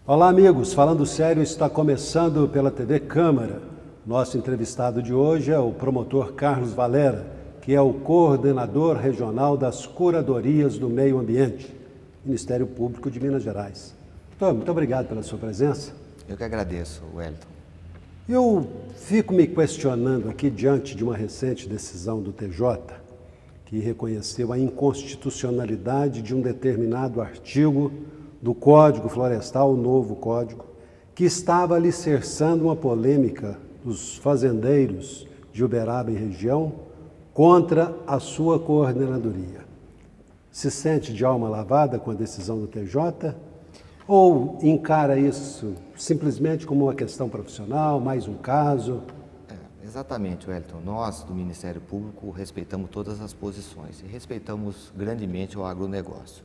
Olá, amigos. Falando sério, está começando pela TV Câmara. Nosso entrevistado de hoje é o promotor Carlos Valera, que é o coordenador regional das curadorias do meio ambiente, Ministério Público de Minas Gerais. Doutor, muito obrigado pela sua presença. Eu que agradeço, Wellington. Eu fico me questionando aqui diante de uma recente decisão do TJ, que reconheceu a inconstitucionalidade de um determinado artigo do Código Florestal, o novo Código, que estava alicerçando uma polêmica dos fazendeiros de Uberaba e região contra a sua coordenadoria. Se sente de alma lavada com a decisão do TJ ou encara isso simplesmente como uma questão profissional, mais um caso? Exatamente, Wellington. Nós, do Ministério Público, respeitamos todas as posições e respeitamos grandemente o agronegócio.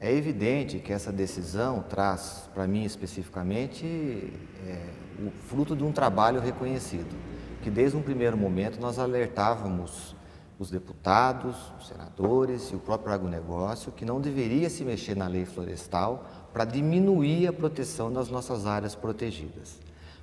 É evidente que essa decisão traz, para mim especificamente, o fruto de um trabalho reconhecido, que desde um primeiro momento nós alertávamos os deputados, os senadores e o próprio agronegócio que não deveria se mexer na lei florestal para diminuir a proteção das nossas áreas protegidas.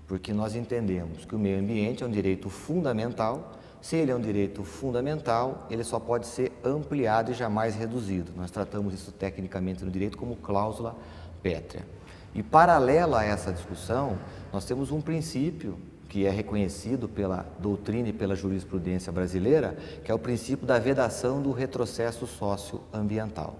Porque nós entendemos que o meio ambiente é um direito fundamental. Se ele é um direito fundamental, ele só pode ser ampliado e jamais reduzido. Nós tratamos isso tecnicamente no direito como cláusula pétrea. E paralela a essa discussão, nós temos um princípio que é reconhecido pela doutrina e pela jurisprudência brasileira, que é o princípio da vedação do retrocesso socioambiental.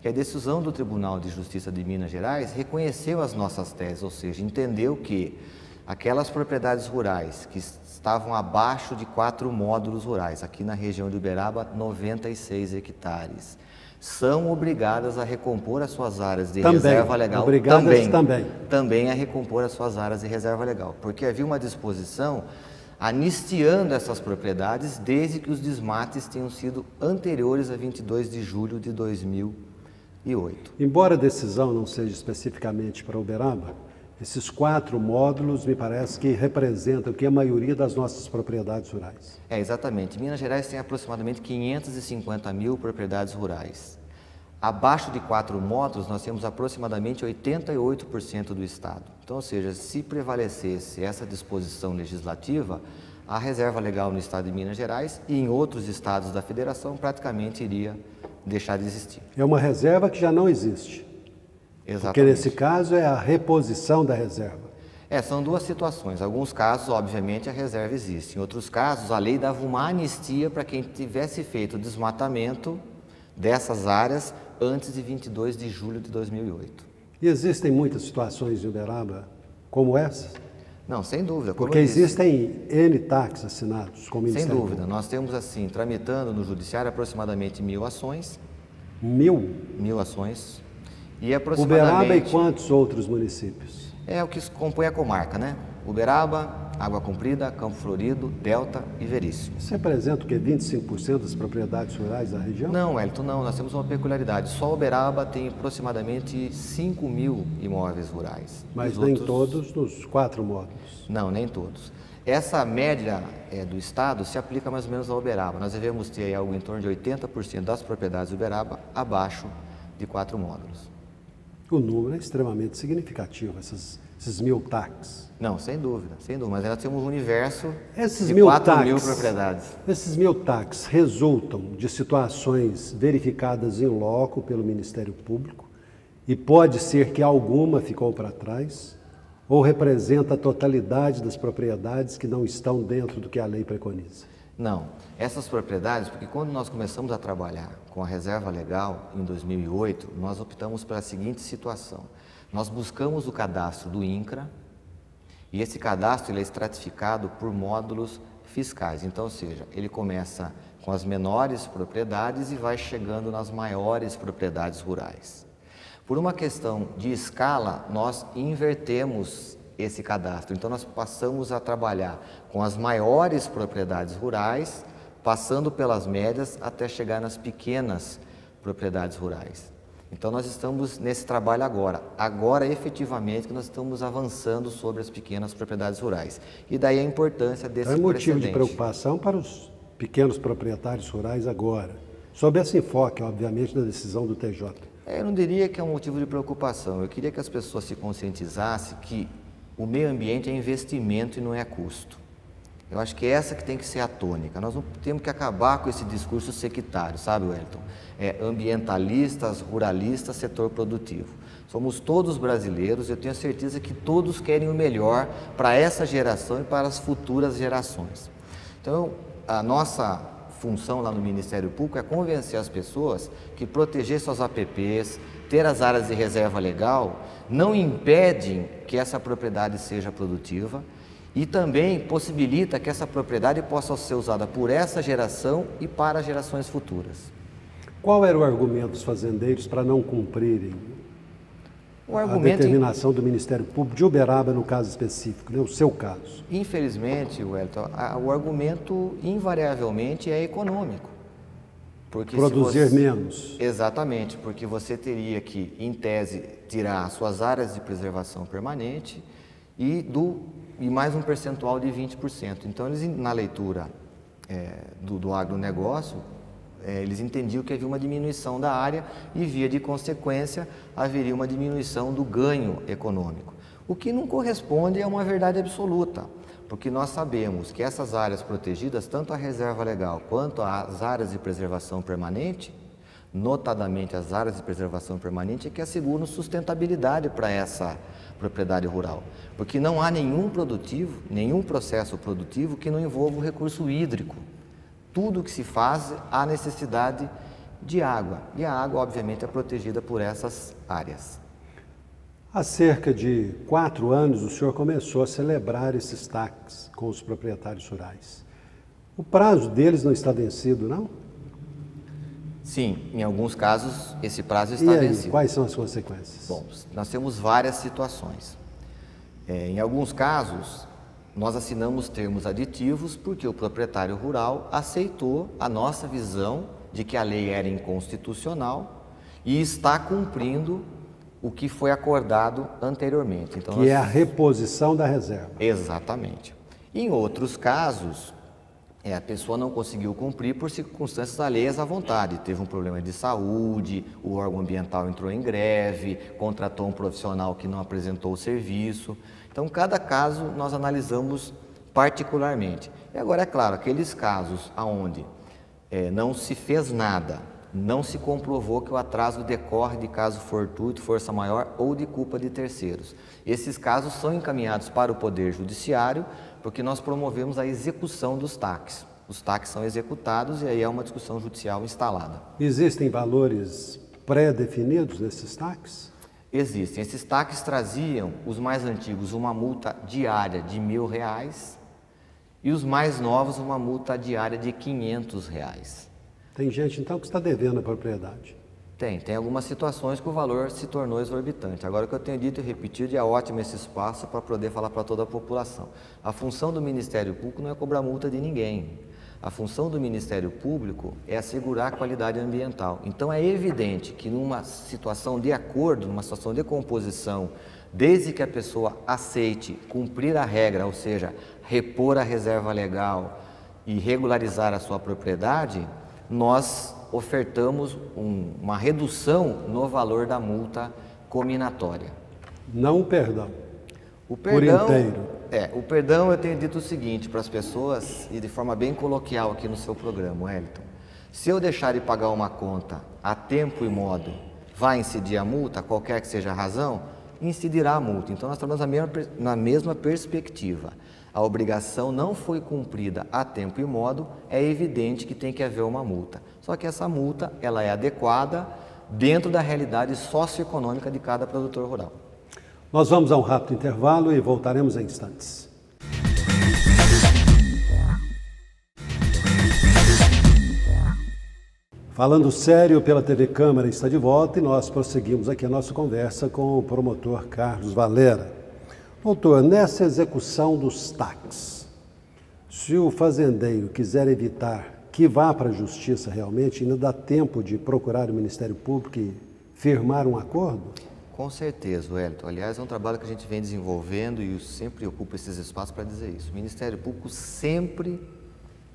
Que a decisão do Tribunal de Justiça de Minas Gerais reconheceu as nossas teses, ou seja, entendeu que aquelas propriedades rurais que estavam abaixo de 4 módulos rurais, aqui na região de Uberaba, 96 hectares, são obrigadas a recompor as suas áreas de reserva legal. Também a recompor as suas áreas de reserva legal, porque havia uma disposição anistiando essas propriedades desde que os desmates tenham sido anteriores a 22 de julho de 2008. Embora a decisão não seja especificamente para Uberaba, esses 4 módulos me parece que representam a maioria das nossas propriedades rurais. Exatamente. Minas Gerais tem aproximadamente 550 mil propriedades rurais. Abaixo de 4 módulos, nós temos aproximadamente 88% do estado. Então, ou seja, se prevalecesse essa disposição legislativa, a reserva legal no estado de Minas Gerais e em outros estados da federação praticamente iria deixar de existir. É uma reserva que já não existe. Exatamente. Porque nesse caso é a reposição da reserva. São duas situações. Em alguns casos, obviamente, a reserva existe. Em outros casos, a lei dava uma anistia para quem tivesse feito o desmatamento dessas áreas antes de 22 de julho de 2008. E existem muitas situações em Uberaba como essas? Não, sem dúvida. Porque existem N TACs assinados com o Ministério Sem dúvida. Público. Nós temos, assim, tramitando no Judiciário aproximadamente 1000 ações. 1000? 1000 ações. E aproximadamente... Uberaba e quantos outros municípios? É o que compõe a comarca, né? Uberaba, Água Comprida, Campo Florido, Delta e Veríssimo. Isso representa o quê? 25% das propriedades rurais da região? Não, Wellington, não. Nós temos uma peculiaridade. Só Uberaba tem aproximadamente 5.000 imóveis rurais. Mas nem todos nos 4 módulos? Não, nem todos. Essa média do estado se aplica mais ou menos a Uberaba. Nós devemos ter algo em torno de 80% das propriedades de Uberaba abaixo de 4 módulos. O número é extremamente significativo, esses 1000 TACs. Não, sem dúvida, sem dúvida. Mas nós temos um universo de 1000 4.000 propriedades. Esses 1000 TACs resultam de situações verificadas em loco pelo Ministério Público e pode ser que alguma ficou para trás ou representa a totalidade das propriedades que não estão dentro do que a lei preconiza? Não, essas propriedades, porque quando nós começamos a trabalhar com a reserva legal em 2008, nós optamos pela seguinte situação. Nós buscamos o cadastro do INCRA e esse cadastro ele é estratificado por módulos fiscais. Então, ou seja, ele começa com as menores propriedades e vai chegando nas maiores propriedades rurais. Por uma questão de escala, nós invertemos esse cadastro. Então, nós passamos a trabalhar com as maiores propriedades rurais, passando pelas médias até chegar nas pequenas propriedades rurais. Então, nós estamos nesse trabalho agora efetivamente que nós estamos avançando sobre as pequenas propriedades rurais. E daí a importância desse precedente. É motivo de preocupação para os pequenos proprietários rurais agora, sob esse enfoque, obviamente, da decisão do TJ. Eu não diria que é um motivo de preocupação. Eu queria que as pessoas se conscientizassem que o meio ambiente é investimento e não é custo. Eu acho que é essa que tem que ser a tônica. Nós não temos que acabar com esse discurso sectário, sabe, Wellington? Ambientalistas, ruralistas, setor produtivo. Somos todos brasileiros, eu tenho certeza que todos querem o melhor para essa geração e para as futuras gerações. Então, a nossa função lá no Ministério Público é convencer as pessoas que proteger suas APPs, ter as áreas de reserva legal, não impedem que essa propriedade seja produtiva e também possibilita que essa propriedade possa ser usada por essa geração e para gerações futuras. Qual era o argumento dos fazendeiros para não cumprirem a determinação do Ministério Público de Uberaba, no caso específico, né? O seu caso? Infelizmente, Wellington, o argumento invariavelmente é econômico. Porque produzir menos. Exatamente, porque você teria que, em tese, tirar as suas áreas de preservação permanente e mais um percentual de 20%. Então, eles, na leitura do agronegócio, eles entendiam que havia uma diminuição da área e, via de consequência, haveria uma diminuição do ganho econômico. O que não corresponde a uma verdade absoluta, porque nós sabemos que essas áreas protegidas, tanto a reserva legal quanto as áreas de preservação permanente, notadamente as áreas de preservação permanente, é que asseguram sustentabilidade para essa propriedade rural, porque não há nenhum processo produtivo que não envolva o recurso hídrico. Tudo que se faz, há necessidade de água, e a água, obviamente, é protegida por essas áreas. Há cerca de 4 anos, o senhor começou a celebrar esses TACs com os proprietários rurais. O prazo deles não está vencido, não? Sim, em alguns casos, esse prazo está vencido. Quais são as consequências? Bom, nós temos várias situações. Em alguns casos, nós assinamos termos aditivos porque o proprietário rural aceitou a nossa visão de que a lei era inconstitucional e está cumprindo o que foi acordado anteriormente. Então, que é a reposição da reserva. Exatamente. Em outros casos, a pessoa não conseguiu cumprir por circunstâncias alheias à vontade. Teve um problema de saúde, o órgão ambiental entrou em greve, contratou um profissional que não apresentou o serviço. Então, cada caso nós analisamos particularmente. E agora, é claro, aqueles casos onde não se fez nada, não se comprovou que o atraso decorre de caso fortuito, força maior ou de culpa de terceiros. Esses casos são encaminhados para o Poder Judiciário, porque nós promovemos a execução dos TACs. Os TACs são executados e aí é uma discussão judicial instalada. Existem valores pré-definidos nesses TACs? Existem. Esses TACs traziam, os mais antigos, uma multa diária de R$1.000 e os mais novos, uma multa diária de R$500. Tem gente, então, que está devendo a propriedade. Tem algumas situações que o valor se tornou exorbitante. Agora, o que eu tenho dito e repetido, é ótimo esse espaço para poder falar para toda a população. A função do Ministério Público não é cobrar multa de ninguém. A função do Ministério Público é assegurar a qualidade ambiental. Então, é evidente que numa situação de acordo, numa situação de composição, desde que a pessoa aceite cumprir a regra, ou seja, repor a reserva legal e regularizar a sua propriedade, nós ofertamos uma redução no valor da multa cominatória. Não o perdão. O perdão, por inteiro. O perdão, eu tenho dito o seguinte para as pessoas, e de forma bem coloquial aqui no seu programa, Wellington. Se eu deixar de pagar uma conta a tempo e modo, vai incidir a multa, qualquer que seja a razão, incidirá a multa. Então, nós estamos na mesma perspectiva. A obrigação não foi cumprida a tempo e modo, é evidente que tem que haver uma multa. Só que essa multa, ela é adequada dentro da realidade socioeconômica de cada produtor rural. Nós vamos a um rápido intervalo e voltaremos em instantes. Falando sério pela TV Câmara está de volta e nós prosseguimos aqui a nossa conversa com o promotor Carlos Valera. Doutor, nessa execução dos TACs, se o fazendeiro quiser evitar que vá para a justiça realmente, ainda dá tempo de procurar o Ministério Público e firmar um acordo? Com certeza, Wellington. Aliás, é um trabalho que a gente vem desenvolvendo e eu sempre ocupo esses espaços para dizer isso. O Ministério Público sempre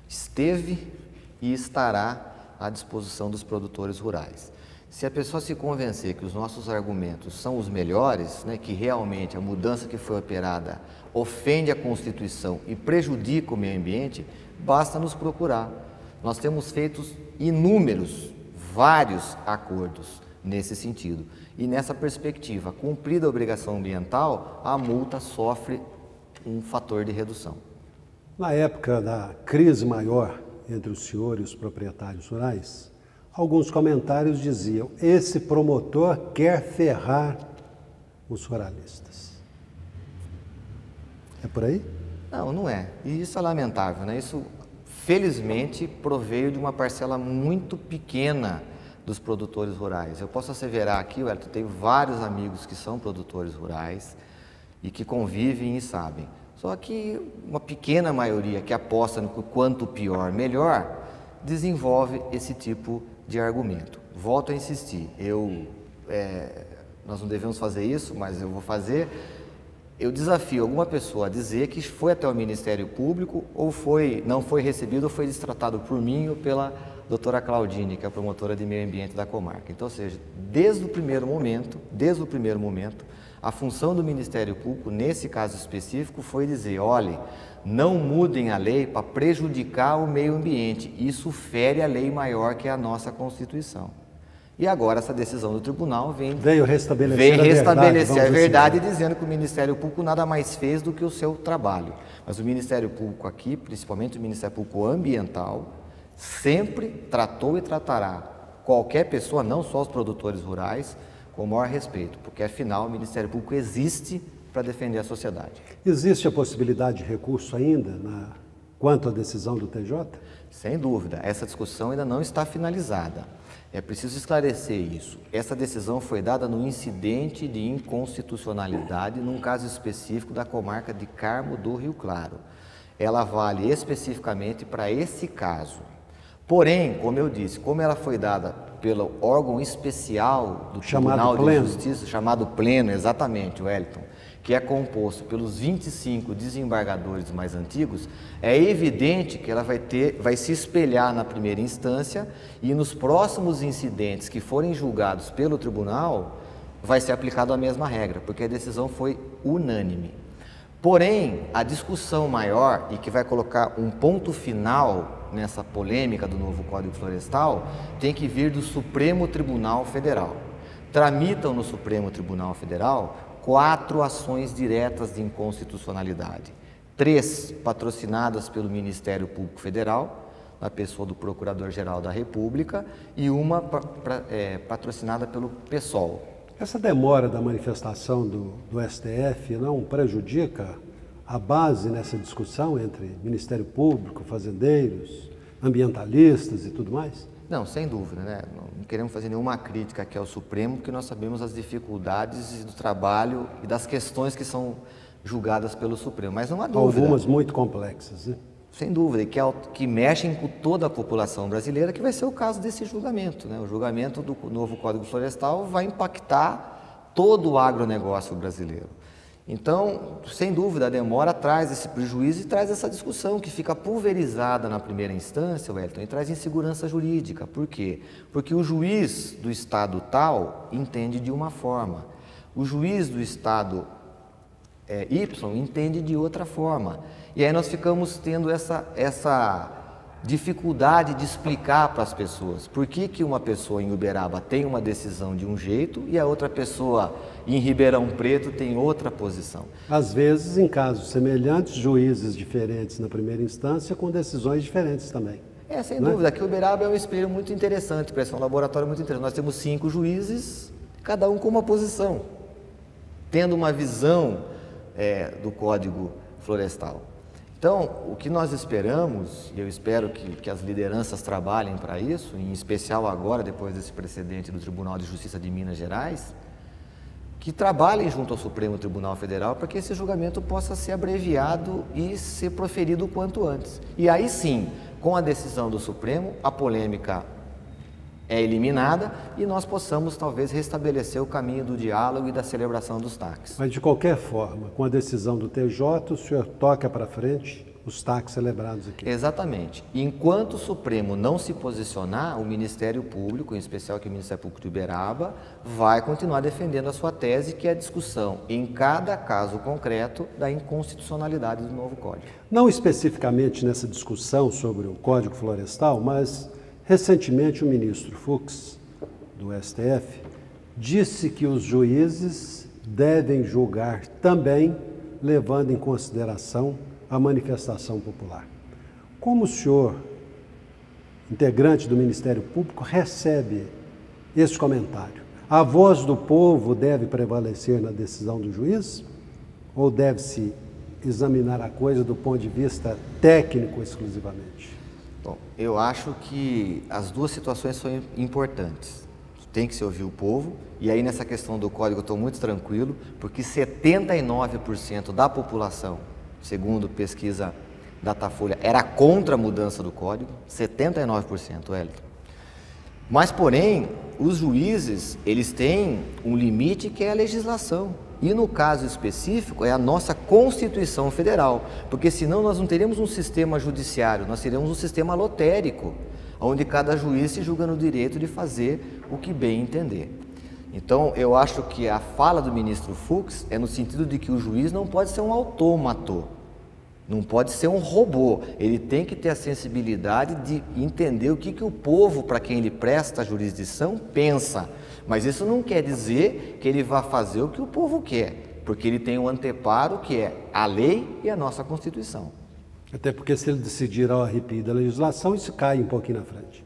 esteve e estará à disposição dos produtores rurais. Se a pessoa se convencer que os nossos argumentos são os melhores, né, que realmente a mudança que foi operada ofende a Constituição e prejudica o meio ambiente, basta nos procurar. Nós temos feito vários acordos nesse sentido. E nessa perspectiva, cumprida a obrigação ambiental, a multa sofre um fator de redução. Na época da crise maior entre o senhor e os proprietários rurais, alguns comentários diziam: esse promotor quer ferrar os ruralistas. É por aí? Não, não é. E isso é lamentável, né? Isso, felizmente, proveio de uma parcela muito pequena dos produtores rurais. Eu posso asseverar aqui, Wellington, tenho vários amigos que são produtores rurais e que convivem e sabem. Só que uma pequena maioria que aposta no quanto pior, melhor, desenvolve esse tipo de argumento. Volto a insistir, nós não devemos fazer isso, mas eu vou fazer. Eu desafio alguma pessoa a dizer que foi até o Ministério Público ou não foi recebido ou foi destratado por mim ou pela doutora Claudine, que é a promotora de meio ambiente da comarca. Então, ou seja, desde o primeiro momento, a função do Ministério Público, nesse caso específico, foi dizer: olhe, não mudem a lei para prejudicar o meio ambiente, isso fere a lei maior que é a nossa Constituição. E agora essa decisão do tribunal veio restabelecer a verdade, dizendo que o Ministério Público nada mais fez do que o seu trabalho. Mas o Ministério Público aqui, principalmente o Ministério Público Ambiental, sempre tratou e tratará qualquer pessoa, não só os produtores rurais, com o maior respeito, porque afinal o Ministério Público existe para defender a sociedade. Existe a possibilidade de recurso ainda quanto à decisão do TJ? Sem dúvida, essa discussão ainda não está finalizada. É preciso esclarecer isso. Essa decisão foi dada no incidente de inconstitucionalidade, num caso específico da comarca de Carmo do Rio Claro. Ela vale especificamente para esse caso. Porém, como eu disse, como ela foi dada pelo órgão especial do Tribunal de Justiça, chamado Pleno, exatamente, Wellington, que é composto pelos 25 desembargadores mais antigos, é evidente que ela vai se espelhar na primeira instância e nos próximos incidentes que forem julgados pelo tribunal, vai ser aplicada a mesma regra, porque a decisão foi unânime. Porém, a discussão maior e que vai colocar um ponto final nessa polêmica do novo Código Florestal tem que vir do Supremo Tribunal Federal. Tramitam no Supremo Tribunal Federal 4 ações diretas de inconstitucionalidade, 3 patrocinadas pelo Ministério Público Federal, na pessoa do Procurador-Geral da República, e uma patrocinada pelo PSOL. Essa demora da manifestação do STF não prejudica a base nessa discussão entre Ministério Público, fazendeiros, ambientalistas e tudo mais? Não, sem dúvida, né? Não queremos fazer nenhuma crítica aqui ao Supremo, porque nós sabemos as dificuldades do trabalho e das questões que são julgadas pelo Supremo, mas não há dúvida. Algumas muito complexas, né? Sem dúvida, e que mexem com toda a população brasileira, que vai ser o caso desse julgamento, né? O julgamento do novo Código Florestal vai impactar todo o agronegócio brasileiro. Então, sem dúvida, a demora traz esse prejuízo e traz essa discussão que fica pulverizada na primeira instância, Wellington, e traz insegurança jurídica. Por quê? Porque o juiz do estado tal entende de uma forma, o juiz do estado Y entende de outra forma. E aí nós ficamos tendo essa dificuldade de explicar para as pessoas por que uma pessoa em Uberaba tem uma decisão de um jeito e a outra pessoa em Ribeirão Preto tem outra posição. Às vezes, em casos semelhantes, juízes diferentes na primeira instância com decisões diferentes também. Sem dúvida. Aqui Uberaba é um espelho muito interessante, parece um laboratório muito interessante. Nós temos 5 juízes, cada um com uma posição, tendo uma visão do Código Florestal. Então, o que nós esperamos, e eu espero que as lideranças trabalhem para isso, em especial agora, depois desse precedente do Tribunal de Justiça de Minas Gerais, que trabalhem junto ao Supremo Tribunal Federal para que esse julgamento possa ser abreviado e ser proferido o quanto antes. E aí sim, com a decisão do Supremo, a polêmica é eliminada e nós possamos talvez restabelecer o caminho do diálogo e da celebração dos TACs. Mas de qualquer forma, com a decisão do TJ, o senhor toca para frente os TACs celebrados aqui. Exatamente. Enquanto o Supremo não se posicionar, o Ministério Público, em especial que o Ministério Público de Uberaba, vai continuar defendendo a sua tese, que é a discussão, em cada caso concreto, da inconstitucionalidade do novo Código. Não especificamente nessa discussão sobre o Código Florestal, mas recentemente o ministro Fux, do STF, disse que os juízes devem julgar também levando em consideração a manifestação popular. Como o senhor, integrante do Ministério Público, recebe esse comentário? A voz do povo deve prevalecer na decisão do juiz? Ou deve-se examinar a coisa do ponto de vista técnico exclusivamente? Bom, eu acho que as duas situações são importantes. Tem que se ouvir o povo, e aí nessa questão do código eu estou muito tranquilo, porque 79% da população, segundo pesquisa Datafolha, era contra a mudança do código, 79%, Wellington. Mas, porém, os juízes, eles têm um limite que é a legislação. E no caso específico é a nossa Constituição Federal, porque senão nós não teríamos um sistema judiciário, nós teríamos um sistema lotérico, onde cada juiz se julga no direito de fazer o que bem entender. Então, eu acho que a fala do ministro Fux é no sentido de que o juiz não pode ser um autômato, não pode ser um robô, ele tem que ter a sensibilidade de entender o que o povo, para quem ele presta a jurisdição, pensa. Mas isso não quer dizer que ele vá fazer o que o povo quer, porque ele tem um anteparo que é a lei e a nossa Constituição. Até porque se ele decidir ao arrepio da legislação, isso cai um pouquinho na frente.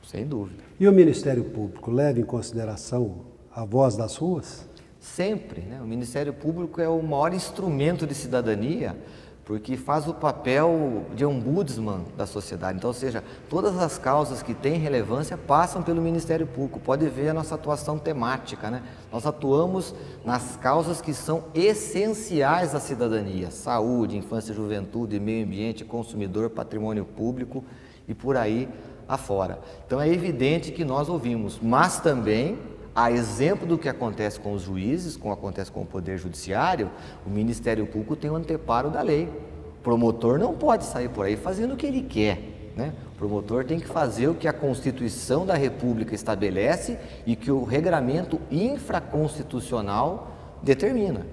Sem dúvida. E o Ministério Público leva em consideração a voz das ruas? Sempre, né? O Ministério Público é o maior instrumento de cidadania, porque faz o papel de ombudsman da sociedade. Então, ou seja, todas as causas que têm relevância passam pelo Ministério Público. Pode ver a nossa atuação temática, né? Nós atuamos nas causas que são essenciais à cidadania: saúde, infância e juventude, meio ambiente, consumidor, patrimônio público e por aí afora. Então, é evidente que nós ouvimos, mas também, a exemplo do que acontece com os juízes, como acontece com o Poder Judiciário, o Ministério Público tem o anteparo da lei. O promotor não pode sair por aí fazendo o que ele quer, né? O promotor tem que fazer o que a Constituição da República estabelece e que o regramento infraconstitucional determina.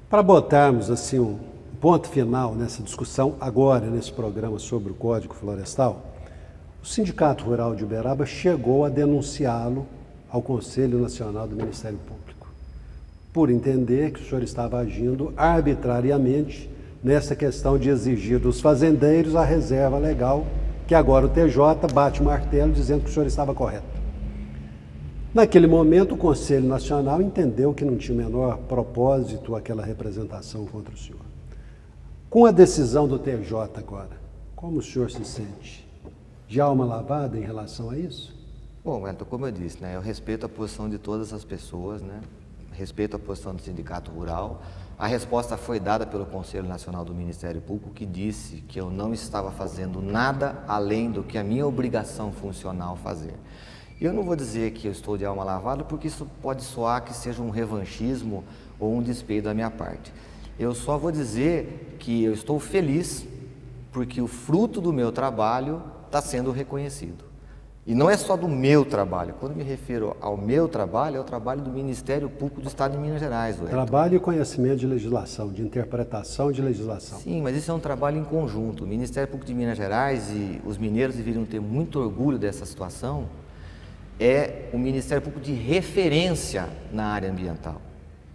Para botarmos assim um ponto final nessa discussão agora, nesse programa sobre o Código Florestal, o Sindicato Rural de Uberaba chegou a denunciá-lo ao Conselho Nacional do Ministério Público, por entender que o senhor estava agindo arbitrariamente nessa questão de exigir dos fazendeiros a reserva legal, que agora o TJ bate o martelo dizendo que o senhor estava correto. Naquele momento, o Conselho Nacional entendeu que não tinha o menor propósito aquela representação contra o senhor. Com a decisão do TJ agora, como o senhor se sente? De alma lavada em relação a isso? Bom, Wellington, como eu disse, né, eu respeito a posição de todas as pessoas, né, respeito a posição do Sindicato Rural. A resposta foi dada pelo Conselho Nacional do Ministério Público, que disse que eu não estava fazendo nada além do que a minha obrigação funcional fazer. Eu não vou dizer que eu estou de alma lavada, porque isso pode soar que seja um revanchismo ou um despeito da minha parte. Eu só vou dizer que eu estou feliz porque o fruto do meu trabalho está sendo reconhecido. E não é só do meu trabalho. Quando me refiro ao meu trabalho, é o trabalho do Ministério Público do Estado de Minas Gerais. Trabalho e conhecimento de legislação, de interpretação de legislação. Sim, mas isso é um trabalho em conjunto. O Ministério Público de Minas Gerais, e os mineiros deveriam ter muito orgulho dessa situação, é o Ministério Público de referência na área ambiental.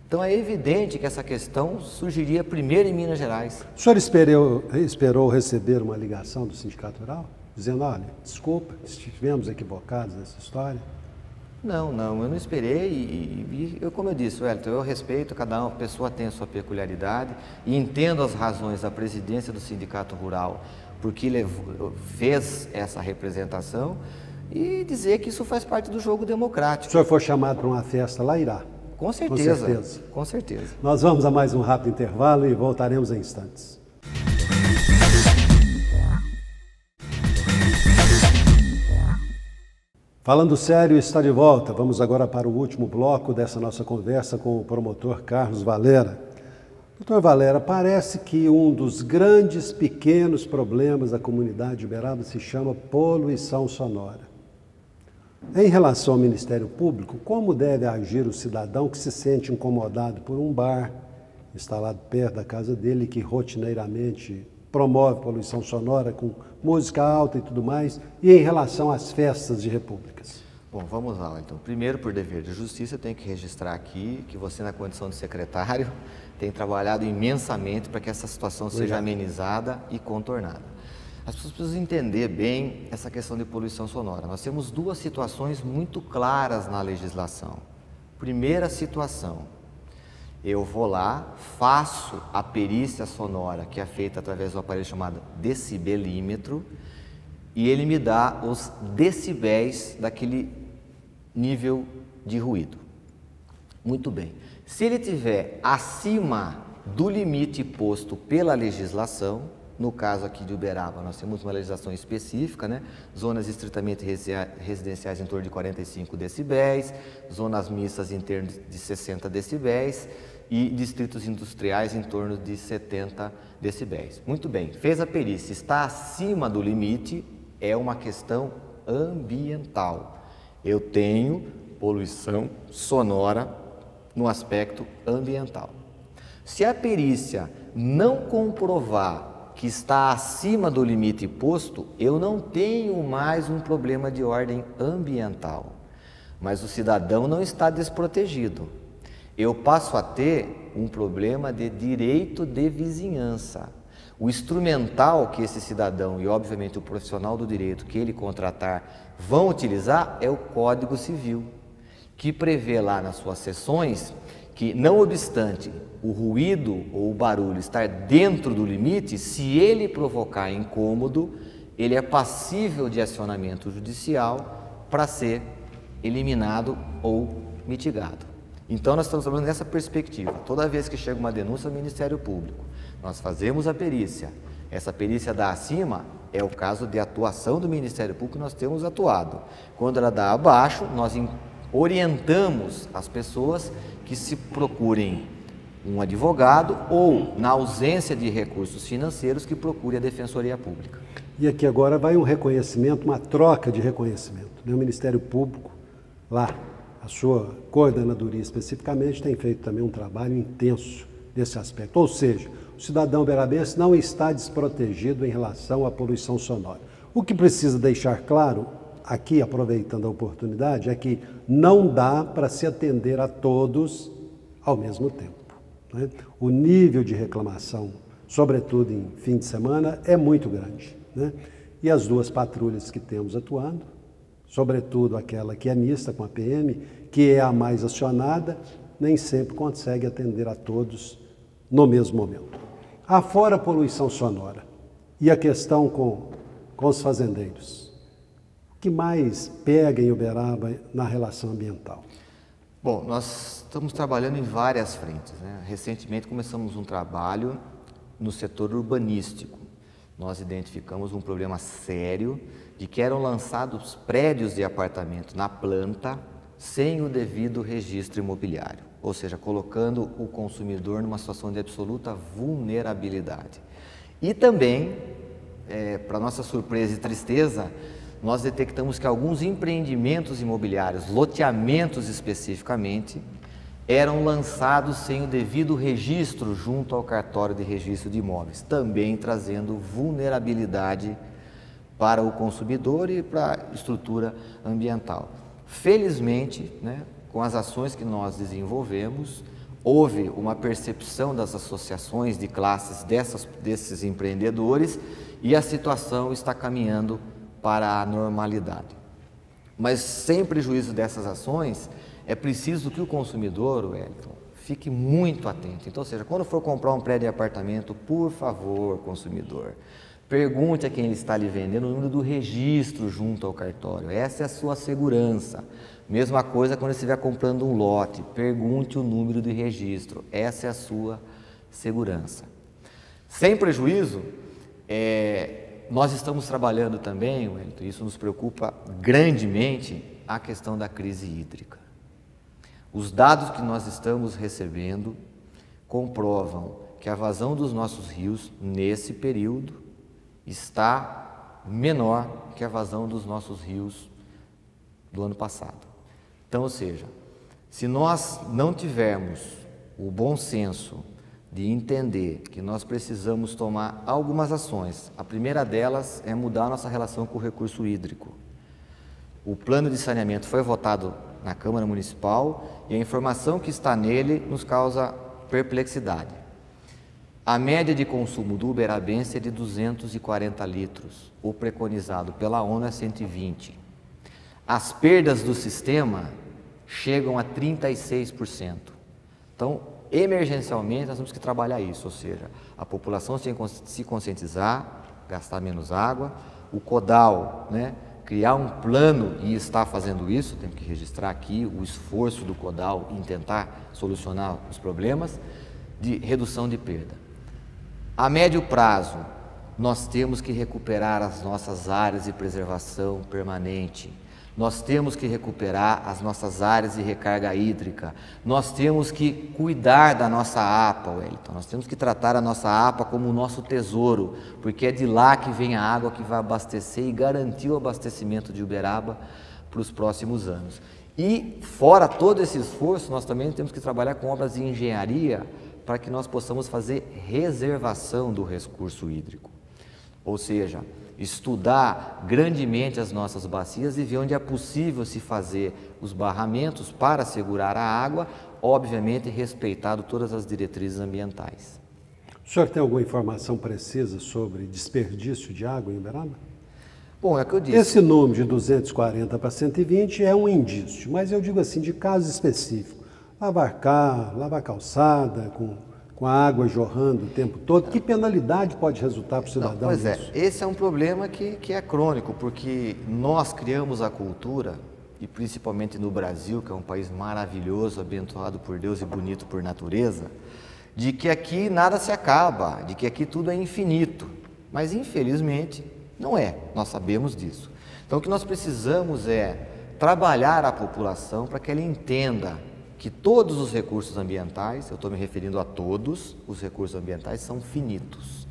Então é evidente que essa questão surgiria primeiro em Minas Gerais. O senhor esperou receber uma ligação do Sindicato Rural? Dizendo, olha, desculpa, estivemos equivocados nessa história? Não, eu não esperei como eu disse, Wellington, eu respeito, cada uma pessoa tem a sua peculiaridade e entendo as razões da presidência do Sindicato Rural porque fez essa representação e dizer que isso faz parte do jogo democrático. Se o senhor for chamado para uma festa, lá irá. Com certeza. Com certeza. Com certeza. Nós vamos a mais um rápido intervalo e voltaremos em instantes. Falando sério, está de volta. Vamos agora para o último bloco dessa nossa conversa com o promotor Carlos Valera. Doutor Valera, parece que um dos grandes pequenos problemas da comunidade de Uberaba se chama poluição sonora. Em relação ao Ministério Público, como deve agir o cidadão que se sente incomodado por um bar instalado perto da casa dele que rotineiramente promove poluição sonora com música alta e tudo mais, e em relação às festas de repúblicas? Bom, vamos lá, então. Primeiro, por dever de justiça, eu tenho que registrar aqui que você, na condição de secretário, tem trabalhado imensamente para que essa situação seja amenizada e contornada. As pessoas precisam entender bem essa questão de poluição sonora. Nós temos duas situações muito claras na legislação. Primeira situação, eu vou lá, faço a perícia sonora, que é feita através do aparelho chamado decibelímetro, e ele me dá os decibéis daquele nível de ruído. Muito bem. Se ele estiver acima do limite posto pela legislação, no caso aqui de Uberaba, nós temos uma legislação específica, né? Zonas estritamente residenciais em torno de 45 decibéis, zonas mistas em torno de 60 decibéis e distritos industriais em torno de 70 decibéis. Muito bem, fez a perícia, está acima do limite, é uma questão ambiental. Eu tenho poluição sonora no aspecto ambiental. Se a perícia não comprovar que está acima do limite posto, eu não tenho mais um problema de ordem ambiental, mas o cidadão não está desprotegido. Eu passo a ter um problema de direito de vizinhança. O instrumental que esse cidadão e, obviamente, o profissional do direito que ele contratar vão utilizar é o Código Civil, que prevê lá nas suas seções que, não obstante o ruído ou o barulho estar dentro do limite, se ele provocar incômodo, ele é passível de acionamento judicial para ser eliminado ou mitigado. Então, nós estamos trabalhando nessa perspectiva. Toda vez que chega uma denúncia ao Ministério Público, nós fazemos a perícia. Essa perícia dá acima, é o caso de atuação do Ministério Público, nós temos atuado. Quando ela dá abaixo, nós orientamos as pessoas que se procurem um advogado ou, na ausência de recursos financeiros, que procure a Defensoria Pública. E aqui agora vai um reconhecimento, uma troca de reconhecimento. O Ministério Público, lá, a sua coordenadoria especificamente, tem feito também um trabalho intenso nesse aspecto. Ou seja, o cidadão uberabense não está desprotegido em relação à poluição sonora. O que precisa deixar claro, aqui aproveitando a oportunidade, é que não dá para se atender a todos ao mesmo tempo, né? O nível de reclamação, sobretudo em fim de semana, é muito grande, né? E as duas patrulhas que temos atuando, sobretudo aquela que é mista com a PM, que é a mais acionada, nem sempre consegue atender a todos no mesmo momento. Afora a poluição sonora e a questão com os fazendeiros, o que mais pega em Uberaba na relação ambiental? Bom, nós estamos trabalhando em várias frentes, né? Recentemente começamos um trabalho no setor urbanístico. Nós identificamos um problema sério de que eram lançados prédios de apartamento na planta sem o devido registro imobiliário, ou seja, colocando o consumidor numa situação de absoluta vulnerabilidade. E também, para nossa surpresa e tristeza, nós detectamos que alguns empreendimentos imobiliários, loteamentos especificamente, eram lançados sem o devido registro junto ao cartório de registro de imóveis, também trazendo vulnerabilidade para o consumidor e para a estrutura ambiental. Felizmente, né, com as ações que nós desenvolvemos, houve uma percepção das associações de classes desses empreendedores e a situação está caminhando para a normalidade. Mas sem prejuízo dessas ações, é preciso que o consumidor, Wellington, fique muito atento. Então, ou seja, quando for comprar um prédio de apartamento, por favor, consumidor, pergunte a quem ele está lhe vendendo o número do registro junto ao cartório. Essa é a sua segurança. Mesma coisa quando você estiver comprando um lote, pergunte o número de registro. Essa é a sua segurança. Sem prejuízo, nós estamos trabalhando também, Wellington, isso nos preocupa grandemente, a questão da crise hídrica. Os dados que nós estamos recebendo comprovam que a vazão dos nossos rios, nesse período, está menor que a vazão dos nossos rios do ano passado. Então, ou seja, se nós não tivermos o bom senso de entender que nós precisamos tomar algumas ações, a primeira delas é mudar a nossa relação com o recurso hídrico. O plano de saneamento foi votado na Câmara Municipal e a informação que está nele nos causa perplexidade. A média de consumo do uberabense é de 240 litros, o preconizado pela ONU é 120. As perdas do sistema chegam a 36%. Então, emergencialmente, nós temos que trabalhar isso, ou seja, a população se conscientizar, gastar menos água, o CODAL, criar um plano e está fazendo isso, temos que registrar aqui o esforço do CODAL em tentar solucionar os problemas de redução de perda. A médio prazo, nós temos que recuperar as nossas áreas de preservação permanente, nós temos que recuperar as nossas áreas de recarga hídrica, nós temos que cuidar da nossa APA, Wellington, nós temos que tratar a nossa APA como o nosso tesouro, porque é de lá que vem a água que vai abastecer e garantir o abastecimento de Uberaba para os próximos anos. E, fora todo esse esforço, nós também temos que trabalhar com obras de engenharia para que nós possamos fazer reservação do recurso hídrico, ou seja, estudar grandemente as nossas bacias e ver onde é possível se fazer os barramentos para segurar a água, obviamente respeitado todas as diretrizes ambientais. O senhor tem alguma informação precisa sobre desperdício de água em Uberaba? Bom, é o que eu disse. Esse número de 240 para 120 é um indício, mas eu digo assim, de caso específico. Lavar carro, lavar calçada, com a água jorrando o tempo todo, que penalidade pode resultar para o cidadão? Pois é, esse é um problema que é crônico, porque nós criamos a cultura, e principalmente no Brasil, que é um país maravilhoso, abençoado por Deus e bonito por natureza, de que aqui nada se acaba, de que aqui tudo é infinito, mas infelizmente não é, nós sabemos disso. Então o que nós precisamos é trabalhar a população para que ela entenda que todos os recursos ambientais, eu estou me referindo a todos, os recursos ambientais são finitos.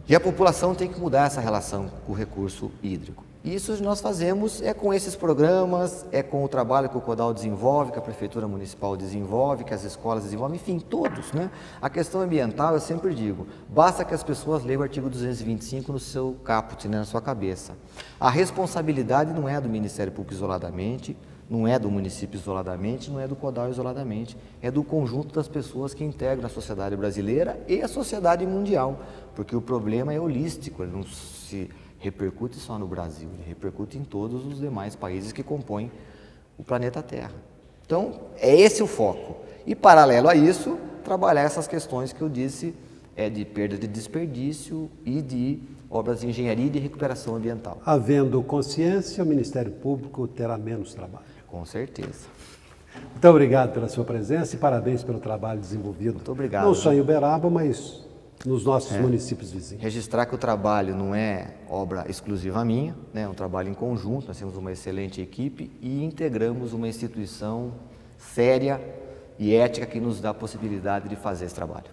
E a população tem que mudar essa relação com o recurso hídrico. E isso nós fazemos com esses programas, com o trabalho que o CODAL desenvolve, que a Prefeitura Municipal desenvolve, que as escolas desenvolvem, enfim, todos, A questão ambiental, eu sempre digo, basta que as pessoas leiam o artigo 225 no seu caput, na sua cabeça. A responsabilidade não é do Ministério Público isoladamente, não é do município isoladamente, não é do CODAL isoladamente, é do conjunto das pessoas que integram a sociedade brasileira e a sociedade mundial, porque o problema é holístico, ele não se repercute só no Brasil, ele repercute em todos os demais países que compõem o planeta Terra. Então, é esse o foco. E, paralelo a isso, trabalhar essas questões que eu disse, de perda de desperdício e de obras de engenharia e de recuperação ambiental. Havendo consciência, o Ministério Público terá menos trabalho. Com certeza. Muito obrigado pela sua presença e parabéns pelo trabalho desenvolvido. Muito obrigado. Não só em Uberaba, mas nos nossos municípios vizinhos. Registrar que o trabalho não é obra exclusiva minha, é um trabalho em conjunto, nós temos uma excelente equipe e integramos uma instituição séria e ética que nos dá a possibilidade de fazer esse trabalho.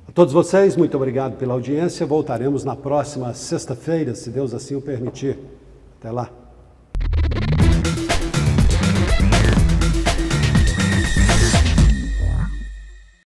A todos vocês, muito obrigado pela audiência. Voltaremos na próxima sexta-feira, se Deus assim o permitir. Até lá.